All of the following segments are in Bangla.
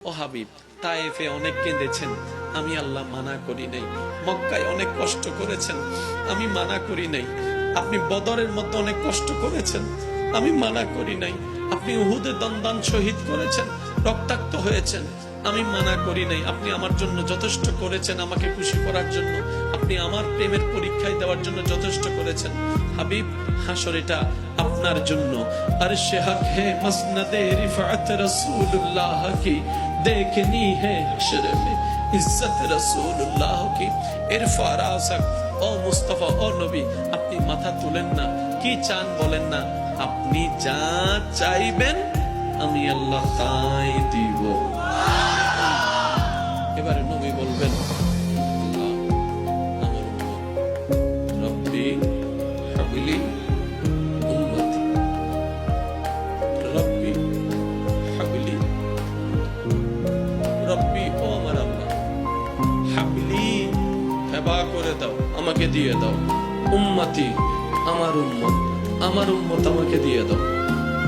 ও হাবিব, তায়েফে অনেক কেঁদেছেন, আমি আল্লাহ মানা করি নাই। মক্কায় অনেক কষ্ট করেছেন, আমি মানা করি নাই। আপনি বদরের মতো অনেক কষ্ট করেছেন, আমি মানা করি নাই। আপনি উহুদে দন্দান শহীদ করেছেন, রক্তাক্ত হয়েছেন, আমি মানা করি নাই। আপনি আমার জন্য যথেষ্ট করেছেন, আমাকে খুশি করার জন্য। আপনি আমার প্রেমের পরীক্ষায় দেওয়ার জন্য যথেষ্ট করেছেন। হাবিব, হাসর এটা আপনার জন্য। আরশে হক হে মসনদে রিফাত রাসূলুল্লাহ কি দেখনি হে হাসর মে ইজ্জত রাসূলুল্লাহ কি। ইরফা রাসাক, ও মুস্তাফা, ও নবী, আপনি মাথা তুলেন না। কি চান বলেন না, আপনি যা চাইবেন আমি আল্লাহ তাই দিব। এবারে নবী বলবেন, আল্লাহ আমার উম্মত, রব্বি হাবিলি উম্মতি, রব্বি হাবিলি, রব্বি, ও আমার আল্লাহ, হাবিলি, হেবা করে দাও, আমাকে দিয়ে দাও। উম্মতি, আমার উম্মত, আমার উম্মত আমাকে দিয়ে দাও,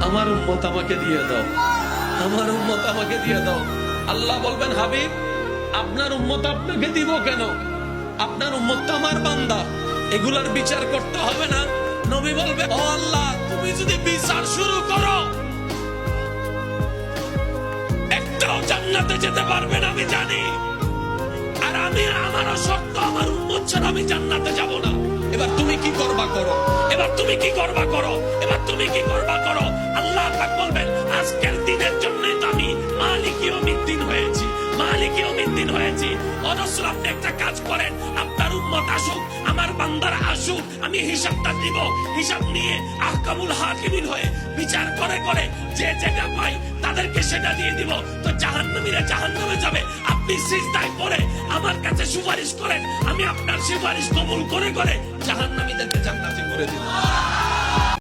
আমার উম্মত আমাকে দিয়ে দাও, আমার উম্মত আমাকে দিয়ে দাও। আল্লাহ বলবেন, হাবিব, আপনার উম্মত আপনাকে দিব কেন? আপনার উম্মত তো আমার বান্দা, এগুলার বিচার করতে হবে না? নবী বলবে, ও আল্লাহ, তুমি যদি বিচার শুরু করো, একটাও জান্নাতে যেতে পারবে না আমি জানি। আর আমি, আমারও শর্ত, আমার উম্মত ছাড়া আমি জান্নাতে যাব না। এবার তুমি কি করবা করো, এবার তুমি কি করবা করো, এবার তুমি কি করবা করো। আল্লাহ পাক বলবেন, আজকের দিনের জন্যই তো আমি মালিক ইয়াউমিদ্দিন হয়েছি, মালিক ইয়াউমিদ্দিন হয়েছি। ও রাসূল, আপনি একটা কাজ করেন, আপনার উম্মত আসুক, আমার বান্দারা আসুক, আমি হিসাবটা দিব। হিসাব নিয়ে আহকামুল হাকিমিন হয়ে বিচার করে করে যে যেটা পাই তাদেরকে সেটা দিয়ে দিব। তো জাহান্নামীরা জাহান্নামে যাবে, আপনি সিজদায় পড়ে আমার কাছে সুপারিশ করেন, আমি আপনার সুপারিশ কবুল করে করে জাহান্নামীদেরকে জান্নাতি করে দিব।